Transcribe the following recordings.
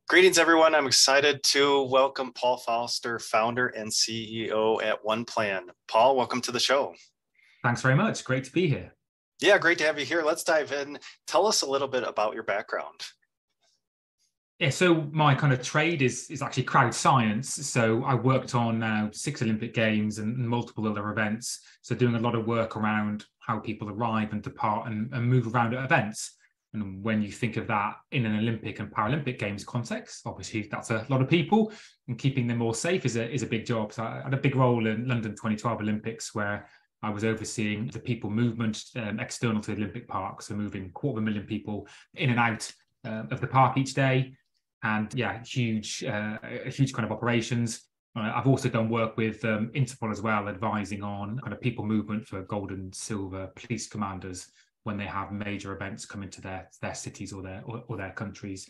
Greetings, everyone. I'm excited to welcome Paul Foster, founder and CEO at OnePlan. Paul, welcome to the show. Thanks very much. Great to be here. Yeah, great to have you here. Let's dive in. Tell us a little bit about your background. Yeah, so my kind of trade is actually crowd science. So I worked on now 6 Olympic Games and multiple other events. So doing a lot of work around how people arrive and depart and move around at events. And when you think of that in an Olympic and Paralympic Games context, obviously that's a lot of people, and keeping them all safe is a big job. So I had a big role in London 2012 Olympics where I was overseeing the people movement external to the Olympic Park. So moving 250,000 people in and out of the park each day. And yeah, huge kind of operations. I've also done work with Interpol as well, advising on kind of people movement for gold and silver police commanders when they have major events come into their cities or their countries.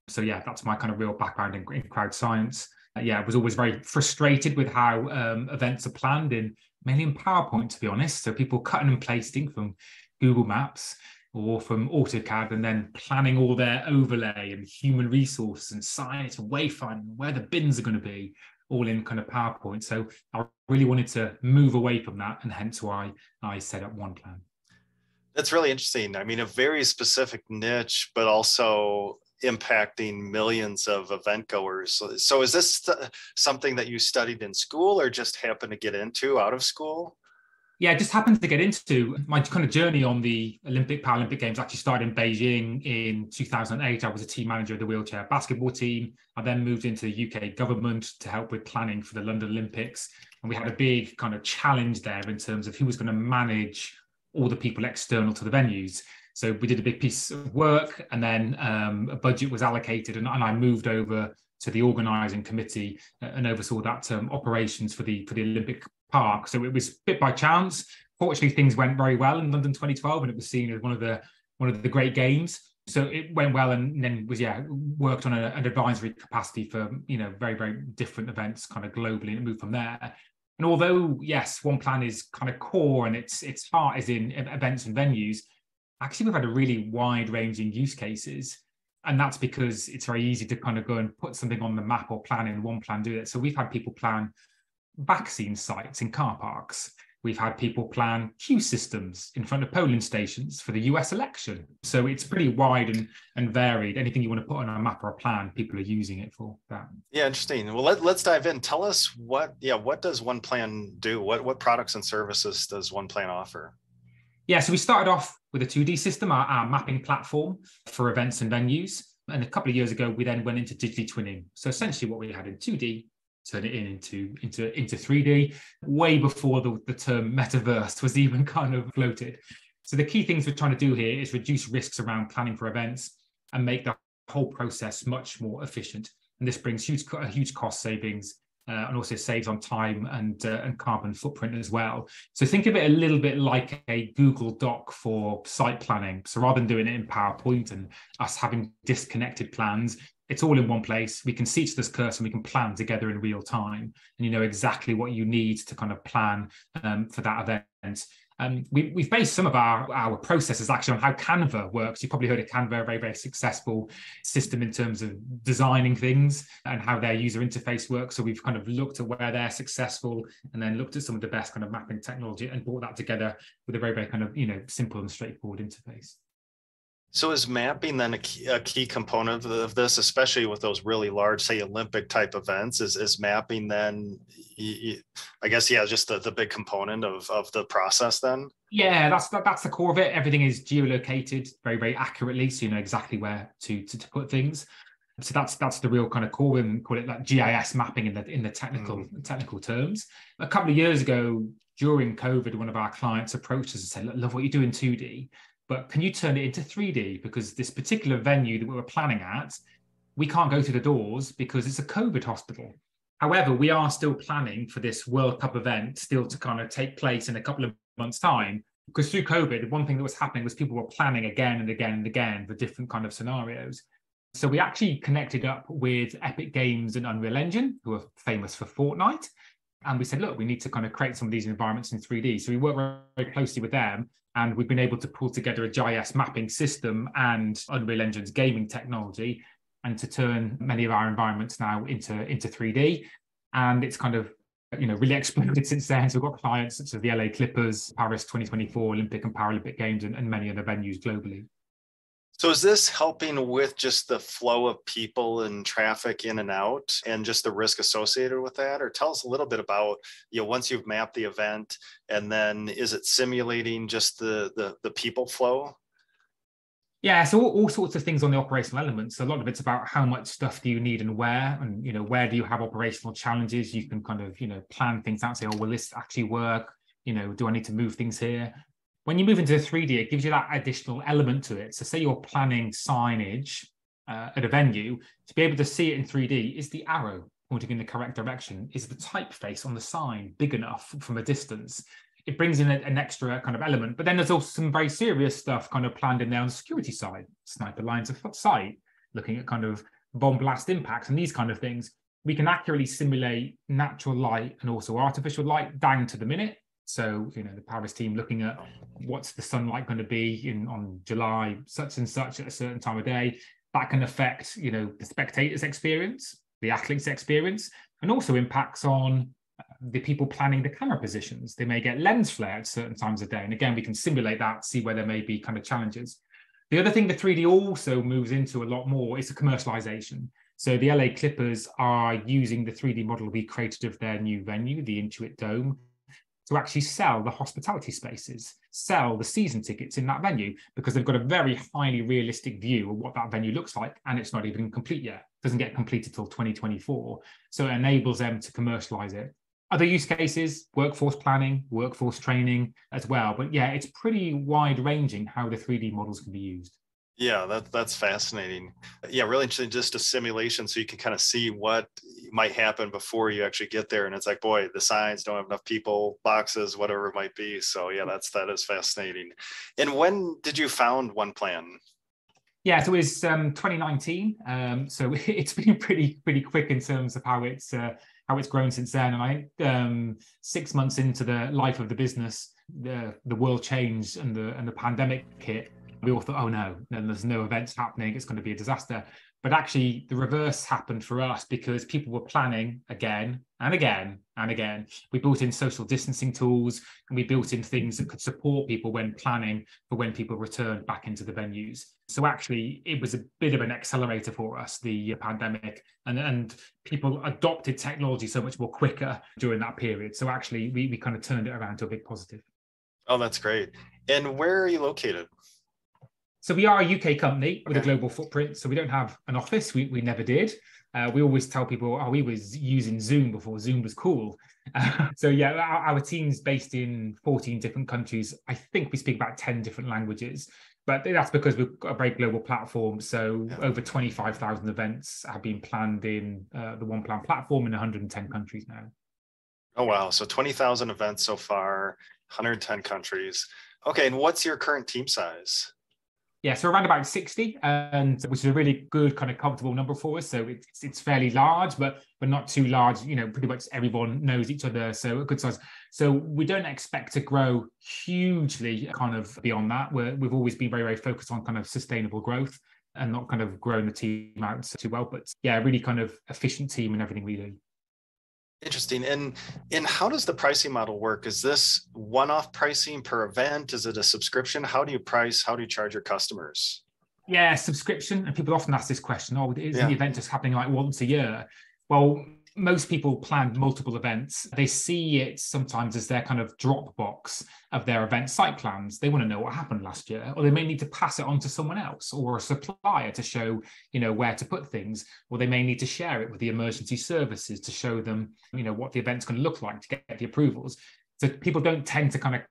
So yeah, that's my kind of real background in crowd science. I was always very frustrated with how events are planned mainly in PowerPoint, to be honest. So people cutting and pasting from Google Maps or from AutoCAD and then planning all their overlay and human resource and science and wayfinding where the bins are going to be, all in kind of PowerPoint. So I really wanted to move away from that, and hence why I set up OnePlan. That's really interesting. I mean, a very specific niche, but also impacting millions of event goers. So is this something that you studied in school or just happened to get into out of school? Yeah, I just happened to get into my kind of journey on the Paralympic Games. Actually started in Beijing in 2008. I was a team manager of the wheelchair basketball team. I then moved into the UK government to help with planning for the London Olympics. And we had a big kind of challenge there in terms of who was going to manage all the people external to the venues. So we did a big piece of work, and then a budget was allocated, and I moved over to the organising committee and oversaw that operations for the Olympic Park. So it was a bit by chance. Fortunately, things went very well in London 2012, and it was seen as one of the great games. So it went well, and then worked on an advisory capacity for very, very different events kind of globally, and moved from there. And although, yes, OnePlan is kind of core and its heart is in events and venues, actually we've had a really wide-ranging use cases. And that's because it's very easy to kind of go and put something on the map or plan in OnePlan, do it. So we've had people plan vaccine sites in car parks. We've had people plan queue systems in front of polling stations for the US election. So it's pretty wide and varied. Anything you want to put on a map or a plan, people are using it for that. Yeah, interesting. Well, let's dive in. Tell us what does OnePlan do? What products and services does OnePlan offer? Yeah, so we started off with a 2D system, our mapping platform for events and venues. And a couple of years ago, we then went into digital twinning. So essentially what we had in 2D, turn it into 3D, way before the term metaverse was even kind of floated. So the key things we're trying to do here is reduce risks around planning for events and make the whole process much more efficient. And this brings huge cost savings and also saves on time and carbon footprint as well. So think of it a little bit like a Google Doc for site planning. So rather than doing it in PowerPoint and us having disconnected plans, it's all in one place. We can see to this cursor and we can plan together in real time. And you know exactly what you need to kind of plan for that event. We've based some of our processes actually on how Canva works. You've probably heard of Canva, a very, very successful system in terms of designing things and how their user interface works. So we've kind of looked at where they're successful and then looked at some of the best kind of mapping technology and brought that together with a very, very kind of, simple and straightforward interface. So is mapping then a key component of this, especially with those really large, say, Olympic type events? Is mapping then, I guess, just the big component of the process then? Yeah, that's the core of it. Everything is geolocated very, very accurately, so you know exactly where to put things. So that's the real kind of core. We call it like GIS mapping in the technical terms. A couple of years ago, during COVID, one of our clients approached us and said, "Look, love what you do in 2D. But can you turn it into 3D? Because this particular venue that we were planning at, we can't go through the doors because it's a COVID hospital. However, we are still planning for this World Cup event still to kind of take place in a couple of months' time. Because through COVID, one thing that was happening was people were planning again and again and again for different kind of scenarios. So we actually connected up with Epic Games and Unreal Engine, who are famous for Fortnite. And we said, look, we need to kind of create some of these environments in 3D. So we worked very, very closely with them. And we've been able to pull together a GIS mapping system and Unreal Engine's gaming technology and to turn many of our environments now into 3D. And it's kind of really exploded since then. So we've got clients such as the LA Clippers, Paris 2024 Olympic and Paralympic Games, and many other venues globally. So is this helping with just the flow of people and traffic in and out and just the risk associated with that? Or tell us a little bit about, once you've mapped the event, and then is it simulating just the people flow? Yeah, so all sorts of things on the operational elements. So a lot of it's about how much stuff do you need and where, and where do you have operational challenges? You can kind of plan things out, say, oh, will this actually work? Do I need to move things here? When you move into 3D, it gives you that additional element to it. So say you're planning signage at a venue, to be able to see it in 3D, is the arrow pointing in the correct direction? Is the typeface on the sign big enough from a distance? It brings in an extra kind of element. But then there's also some very serious stuff kind of planned in there on the security side, sniper lines of sight, looking at kind of bomb blast impacts and these kind of things. We can accurately simulate natural light and also artificial light down to the minute. So, the Paris team looking at what's the sunlight going to be on July, such and such at a certain time of day, that can affect, the spectator's experience, the athlete's experience, and also impacts on the people planning the camera positions. They may get lens flare at certain times of day. And again, we can simulate that, see where there may be kind of challenges. The other thing the 3D also moves into a lot more is the commercialization. So the LA Clippers are using the 3D model we created of their new venue, the Intuit Dome, to actually sell the hospitality spaces, sell the season tickets in that venue, because they've got a very highly realistic view of what that venue looks like, and it's not even complete yet. It doesn't get completed till 2024. So it enables them to commercialize it. Other use cases, workforce planning, workforce training as well. But yeah, it's pretty wide ranging how the 3D models can be used. Yeah, that's fascinating. Yeah, really interesting, just a simulation so you can kind of see what might happen before you actually get there. And it's like, boy, the signs don't have enough people, boxes, whatever it might be. So yeah, that is fascinating. And when did you found OnePlan? Yeah, so it was 2019. So it's been pretty quick in terms of how it's grown since then. And I think 6 months into the life of the business, the world changed and the pandemic hit. We all thought, oh no, then there's no events happening, it's going to be a disaster. But actually, the reverse happened for us because people were planning again and again and again. We built in social distancing tools, and we built in things that could support people when planning for when people returned back into the venues. So actually, it was a bit of an accelerator for us, the pandemic, and people adopted technology so much more quicker during that period. So actually, we kind of turned it around to a big positive. Oh, that's great. And where are you located? So we are a UK company with a global footprint. So we don't have an office. We never did. We always tell people, we was using Zoom before Zoom was cool. So yeah, our team's based in 14 different countries. I think we speak about 10 different languages, but that's because we've got a very global platform. So over 25,000 events have been planned in the OnePlan platform in 110 countries now. Oh, wow. So 20,000 events so far, 110 countries. Okay. And what's your current team size? Yeah, so around about 60, and which is a really good kind of comfortable number for us. So it's fairly large, but not too large. Pretty much everyone knows each other, so a good size. So we don't expect to grow hugely kind of beyond that. We've always been very, very focused on kind of sustainable growth and not kind of growing the team out too well. But yeah, really kind of efficient team in everything we do. Interesting. And how does the pricing model work? Is this one-off pricing per event? Is it a subscription? How do you price? How do you charge your customers? Yeah, subscription. And people often ask this question, is the event just happening like once a year? Well, most people plan multiple events. They see it sometimes as their kind of Dropbox of their event site plans. They want to know what happened last year, or they may need to pass it on to someone else or a supplier to show, where to put things, or they may need to share it with the emergency services to show them, what the event's going to look like to get the approvals. So people don't tend to kind of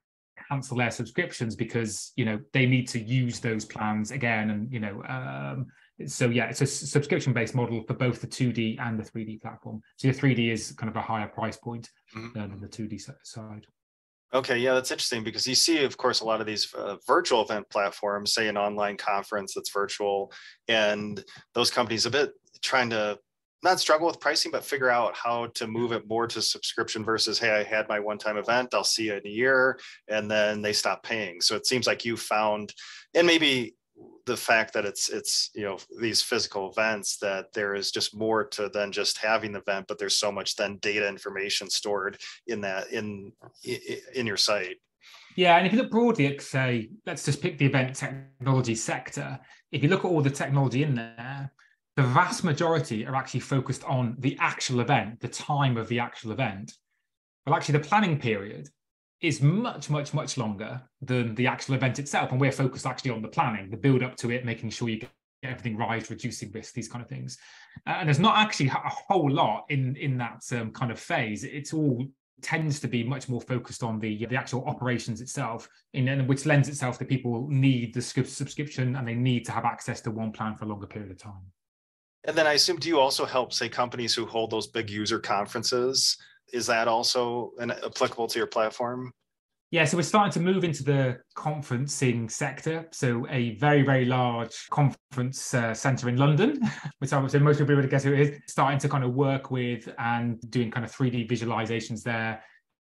cancel their subscriptions because, they need to use those plans again. And, so yeah, it's a subscription-based model for both the 2D and the 3D platform. So the 3D is kind of a higher price point than the 2D side. Okay, yeah, that's interesting because you see, of course, a lot of these virtual event platforms, say an online conference that's virtual, and those companies a bit trying to not struggle with pricing, but figure out how to move it more to subscription versus, hey, I had my one-time event, I'll see you in a year, and then they stop paying. So it seems like you found, and maybe the fact that it's these physical events, that there is just more to than just having the event, but there's so much then data information stored in that in your site. Yeah, and if you look broadly at, say, let's just pick the event technology sector. If you look at all the technology in there, the vast majority are actually focused on the actual event, the time of the actual event. Well, actually, the planning period is much, much, much longer than the actual event itself. And we're focused actually on the planning, the build up to it, making sure you get everything right, reducing risk, these kind of things. And there's not actually a whole lot in that kind of phase. It's all tends to be much more focused on the actual operations itself, which lends itself to people need the subscription and they need to have access to OnePlan for a longer period of time. And then I assume, do you also help, say, companies who hold those big user conferences? Is that also applicable to your platform? Yeah, so we're starting to move into the conferencing sector. So a very, very large conference centre in London, which I would say most people would guess who it is, starting to kind of work with and doing kind of 3D visualizations there,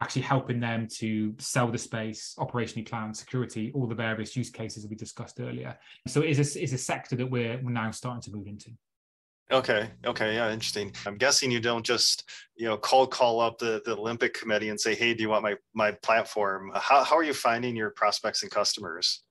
actually helping them to sell the space, operationally plan, security, all the various use cases that we discussed earlier. So it is a sector that we're now starting to move into. Okay. Yeah. Interesting. I'm guessing you don't just, cold call up the Olympic committee and say, hey, do you want my platform? How are you finding your prospects and customers?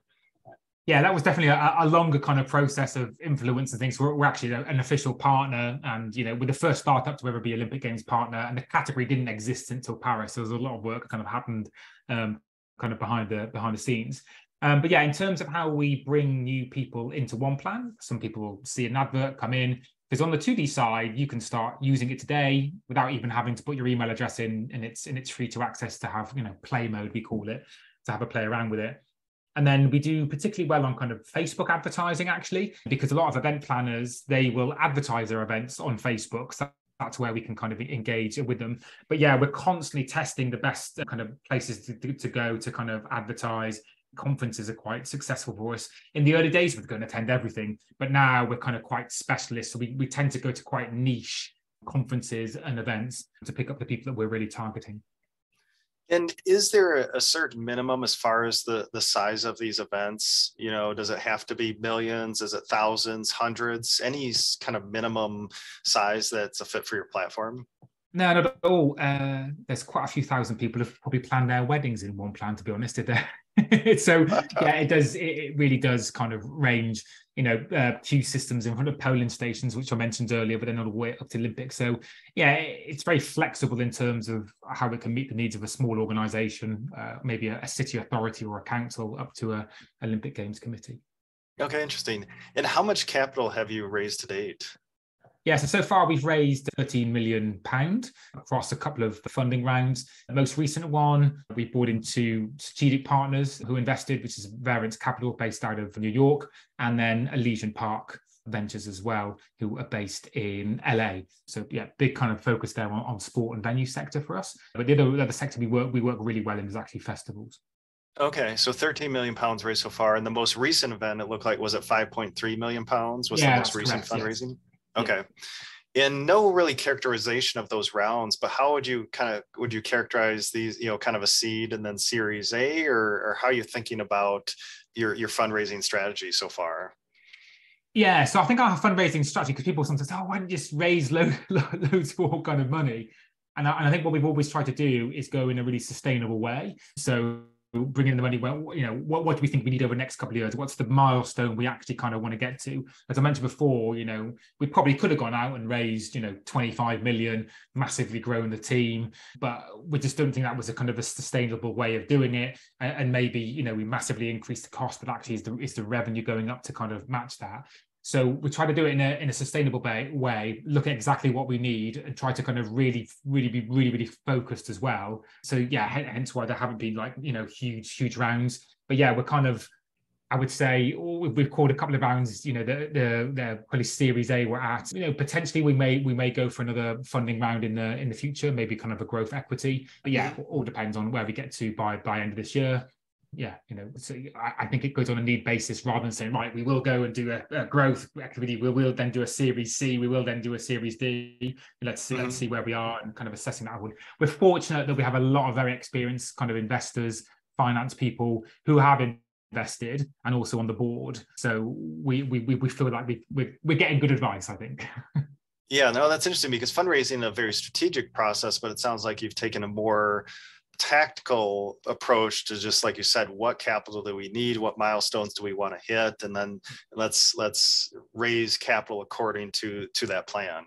Yeah, that was definitely a longer kind of process of influence and things. We're actually an official partner, and we're the first startup to ever be Olympic Games partner, and the category didn't exist until Paris. So there was a lot of work kind of happened kind of behind the scenes. But yeah, in terms of how we bring new people into OnePlan, some people will see an advert come in. Because on the 2D side, you can start using it today without even having to put your email address in, and it's free to access, to have, play mode, we call it, to have a play around with it. And then we do particularly well on kind of Facebook advertising, actually, because a lot of event planners, they will advertise their events on Facebook. So that's where we can kind of engage with them. But yeah, we're constantly testing the best kind of places to go to kind of advertise. Conferences are quite successful for us. In the early days, we're going to attend everything, but now we're kind of quite specialist. So we tend to go to quite niche conferences and events to pick up the people that we're really targeting. And is there a certain minimum as far as the size of these events? Does it have to be millions? Is it thousands, hundreds? Any kind of minimum size that's a fit for your platform? No, not at all. There's quite a few thousand people who've probably planned their weddings in OnePlan, to be honest. So yeah, it does. It really does kind of range. Queue systems in front of polling stations, which I mentioned earlier, but then all the way up to Olympics. So yeah, it's very flexible in terms of how it can meet the needs of a small organisation, maybe a city authority or a council, up to a Olympic Games committee. Okay, interesting. And how much capital have you raised to date? Yeah, so far we've raised £13 million across a couple of funding rounds. The most recent one, we brought in two strategic partners who invested, which is Variance Capital, based out of New York, and then Elysian Park Ventures as well, who are based in LA. So yeah, big kind of focus there on sport and venue sector for us. But the other sector we work really well in is actually festivals. Okay, so £13 million raised so far. And the most recent event, it looked like, was it £5.3 million? Was the most recent correct, fundraising? Yes. Okay. And no really characterization of those rounds, but how would you characterize these, kind of a seed and then Series A, or how are you thinking about your fundraising strategy so far? Yeah, so I think our fundraising strategy, because people sometimes say, why don't you just raise loads more kind of money? And I think what we've always tried to do is go in a really sustainable way. So bring in the money, well, what do we think we need over the next couple of years? What's the milestone we actually kind of want to get to? As I mentioned before, we probably could have gone out and raised, 25 million, massively grown the team, but we just don't think that was a kind of a sustainable way of doing it. And maybe, we massively increased the cost, but actually is the revenue going up to kind of match that? So we try to do it in a sustainable way, look at exactly what we need, and try to kind of really be really focused as well. So yeah, hence why there haven't been huge rounds. But yeah, we're kind of, I would say, we've called a couple of rounds. The probably Series A we're at. Potentially we may go for another funding round in the future, maybe kind of a growth equity. But yeah, it all depends on where we get to by end of this year. Yeah, so I think it goes on a need basis rather than saying, right, we will go and do a growth activity. We will then do a Series C. We will then do a Series D. Let's see where we are and kind of assessing that. We're fortunate that we have a lot of very experienced kind of investors, finance people who have invested and also on the board. So we feel like we're getting good advice, I think. Yeah, no, that's interesting because fundraising is a very strategic process, but it sounds like you've taken a more tactical approach to, just like you said, what capital do we need, what milestones do we want to hit, and then let's raise capital according to that plan.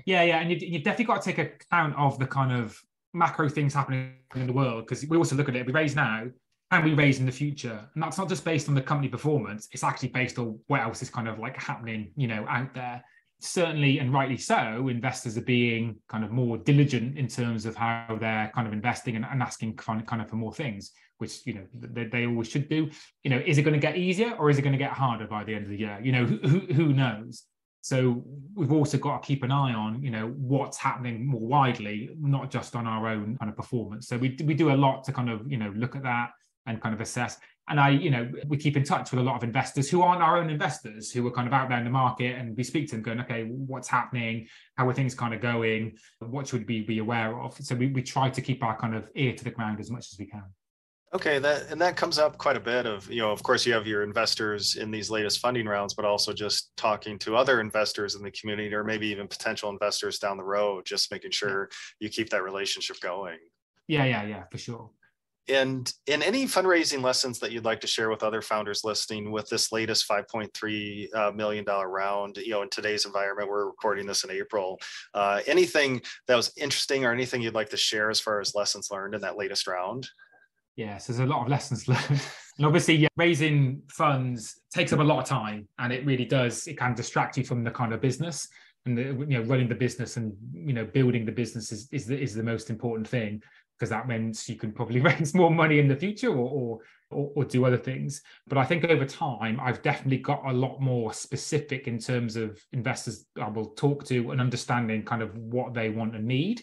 Yeah, and you've definitely got to take account of the kind of macro things happening in the world, because we also look at it, we raise now and we raise in the future, and that's not just based on the company performance, it's actually based on what else is kind of like happening, out there. Certainly, and rightly so, investors are being kind of more diligent in terms of how they're kind of investing and asking kind of for more things, which they always should do. Is it going to get easier or is it going to get harder by the end of the year? Who knows? So we've also got to keep an eye on what's happening more widely, not just on our own kind of performance. So we do a lot to kind of look at that and kind of assess. And we keep in touch with a lot of investors who aren't our own investors, who are kind of out there in the market, and we speak to them going, okay, what's happening? How are things kind of going? What should we be aware of? So we try to keep our kind of ear to the ground as much as we can. Okay, that comes up quite a bit of, of course you have your investors in these latest funding rounds, but also just talking to other investors in the community, or maybe even potential investors down the road, just making sure you keep that relationship going. Yeah, for sure. And in any fundraising lessons that you'd like to share with other founders listening with this latest $5.3 million round, in today's environment, we're recording this in April, anything that was interesting or anything you'd like to share as far as lessons learned in that latest round? Yes, there's a lot of lessons learned. And obviously, raising funds takes up a lot of time, and it really does. It can distract you from the kind of business, and running the business and building the business is the most important thing, because that means you can probably raise more money in the future or do other things. But I think over time, I've definitely got a lot more specific in terms of investors I will talk to and understanding kind of what they want and need.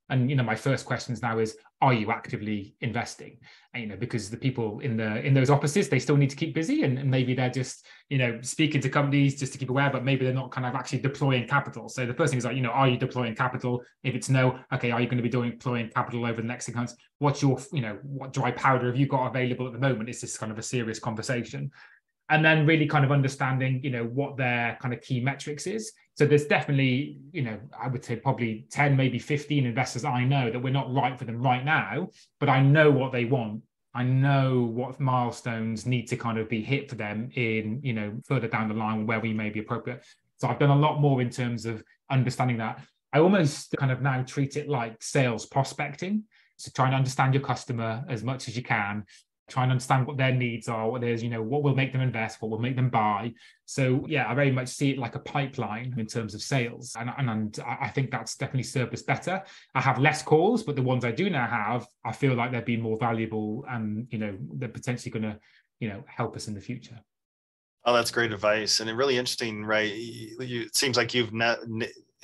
And my first questions now is, are you actively investing? And, because the people in those offices, they still need to keep busy, and maybe they're just speaking to companies just to keep aware, but maybe they're not kind of actually deploying capital. So the first thing is like, are you deploying capital? If it's no, okay, are you going to be deploying capital over the next 6 months? What's your what dry powder have you got available at the moment? Is this kind of a serious conversation? And then really kind of understanding, what their kind of key metrics is. So there's definitely, I would say probably 10, maybe 15 investors I know that we're not right for them right now, but I know what they want. I know what milestones need to kind of be hit for them in, further down the line where we may be appropriate. So I've done a lot more in terms of understanding that. I almost kind of now treat it like sales prospecting. So try and understand your customer as much as you can. Try and understand what their needs are, what there's, what will make them invest, what will make them buy. So yeah, I very much see it like a pipeline in terms of sales. And I think that's definitely served us better. I have less calls, but the ones I do now have, I feel like they've been more valuable, and, they're potentially going to, help us in the future. Oh, that's great advice. And it's really interesting, right? It seems like you've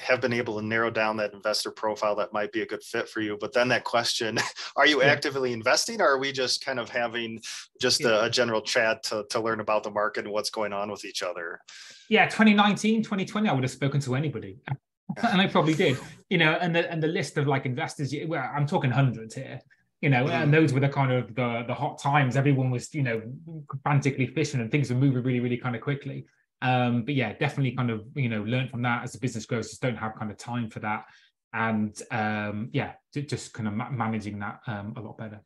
have been able to narrow down that investor profile that might be a good fit for you. But then that question, are you actively investing, or are we just kind of having just a general chat to learn about the market and what's going on with each other? Yeah, 2019, 2020, I would have spoken to anybody. And I probably did, and the list of like investors, well, I'm talking hundreds here, and those were the kind of the hot times. Everyone was, frantically fishing, and things were moving really, really kind of quickly. But yeah, definitely kind of, learn from that as the business grows. Just don't have kind of time for that. And just kind of managing that a lot better.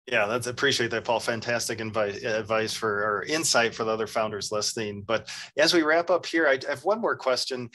Yeah, appreciate that, Paul. Fantastic advice or insight for the other founders listening. But as we wrap up here, I have one more question.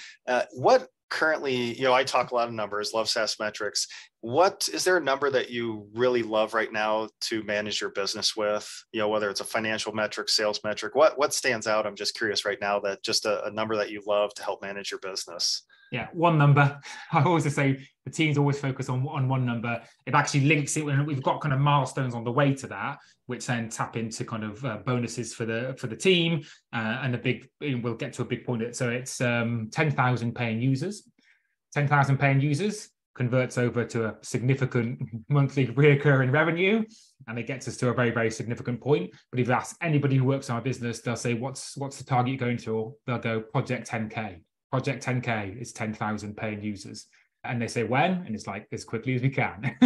What currently, I talk a lot of numbers, love SaaS metrics. What is there a number that you really love right now to manage your business with? Whether it's a financial metric, sales metric, what stands out? I'm just curious right now, that just a number that you love to help manage your business. Yeah, one number. I always say the teams always focus on one number. It actually links it when we've got kind of milestones on the way to that, which then tap into kind of bonuses for the team, and we'll get to a big point. So it's 10,000 paying users. 10,000 paying users converts over to a significant monthly recurring revenue, and it gets us to a very, very significant point. But if you ask anybody who works in our business, they'll say, what's the target you're going to? They'll go Project 10K. Project 10K is 10,000 paying users. And they say, when? And it's like, as quickly as we can.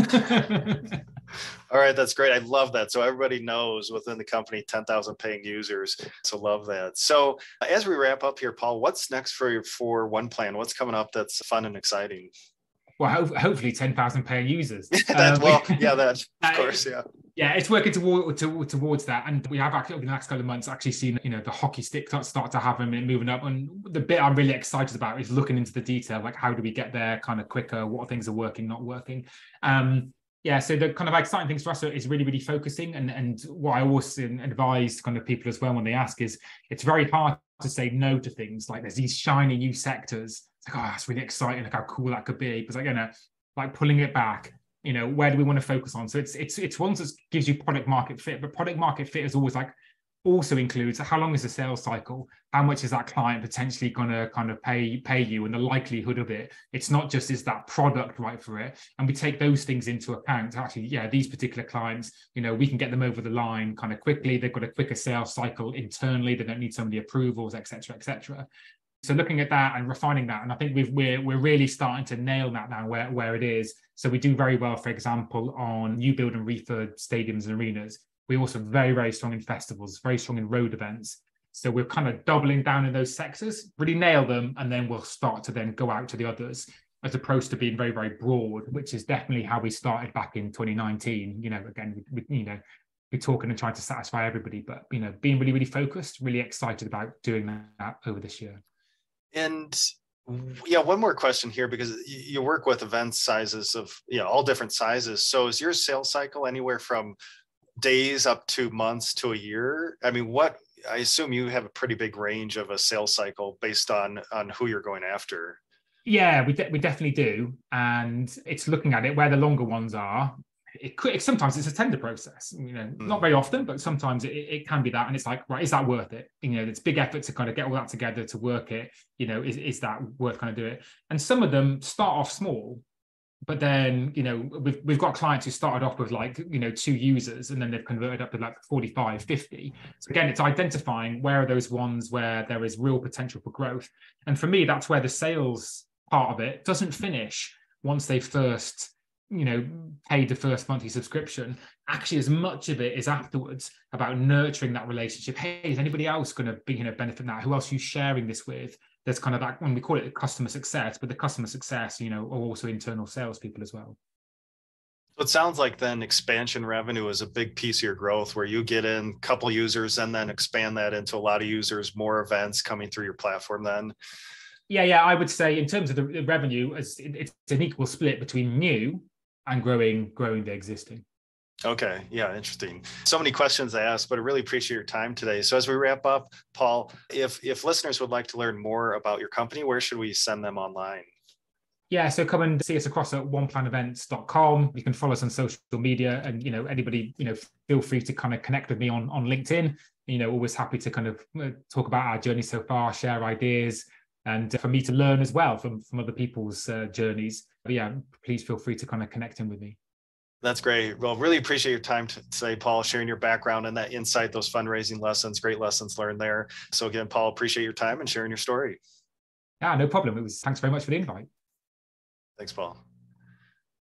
All right, that's great. I love that. So everybody knows within the company, 10,000 paying users. So love that. So as we wrap up here, Paul, what's next for OnePlan? What's coming up that's fun and exciting? Well, hopefully 10,000 paying users. That, of course, yeah. Yeah, it's working towards that. And we have actually, over the next couple of months, actually seen, the hockey stick start to have them moving up. And the bit I'm really excited about is looking into the detail, like how do we get there kind of quicker? What things are working, not working? So the kind of exciting things for us is really, really focusing. And what I always advise kind of people as well when they ask is it's very hard to say no to things. Like there's these shiny new sectors. It's like, oh, that's really exciting. Like how cool that could be. But like pulling it back, where do we want to focus on? So it's one that gives you product market fit, but product market fit is always also includes how long is the sales cycle? How much is that client potentially going to kind of pay you, and the likelihood of it? It's not just is that product right for it, and we take those things into account. Actually, these particular clients, we can get them over the line kind of quickly. They've got a quicker sales cycle internally. They don't need so many approvals, et cetera, et cetera. So looking at that and refining that, and I think we're really starting to nail that now where it is. So we do very well, for example, on new build and refurb stadiums and arenas. We're also very, very strong in festivals, very strong in road events. So we're kind of doubling down in those sectors, really nail them, and then we'll start to then go out to the others, as opposed to being very, very broad, which is definitely how we started back in 2019. Again, we're talking and trying to satisfy everybody, but being really, really focused, really excited about doing that over this year. And one more question here, because you work with event sizes of all different sizes. So is your sales cycle anywhere from days up to months to a year? I mean, I assume you have a pretty big range of a sales cycle based on who you're going after. Yeah, we definitely do. And it's looking at it where the longer ones are. Sometimes it's a tender process, not very often, but sometimes it can be that. And it's like, right, is that worth it? It's big effort to kind of get all that together to work it. Is that worth kind of do it? And some of them start off small, but then, we've got clients who started off with 2 users, and then they've converted up to 45, 50. So again, it's identifying where are those ones where there is real potential for growth. And for me, that's where the sales part of it doesn't finish once they first paid the first monthly subscription. Actually, as much of it is afterwards about nurturing that relationship. Hey, is anybody else going to be benefit from that? Who else are you sharing this with? There's kind of that, when we call it customer success, but the customer success, are also internal salespeople as well. It sounds like then expansion revenue is a big piece of your growth, where you get in a couple users and then expand that into a lot of users, more events coming through your platform then. Yeah, I would say in terms of the revenue, it's an equal split between new and growing the existing. Okay. Yeah. Interesting. So many questions I asked, but I really appreciate your time today. So as we wrap up, Paul, if listeners would like to learn more about your company, where should we send them online? Yeah, so come and see us across at oneplanevents.com. You can follow us on social media, and anybody, feel free to kind of connect with me on LinkedIn. Always happy to kind of talk about our journey so far, share ideas, and for me to learn as well from other people's journeys. But yeah, please feel free to kind of connect in with me. That's great. Well, really appreciate your time today, Paul, sharing your background and that insight, those fundraising lessons, great lessons learned there. So again, Paul, appreciate your time and sharing your story. Yeah, no problem. Thanks very much for the invite. Thanks, Paul.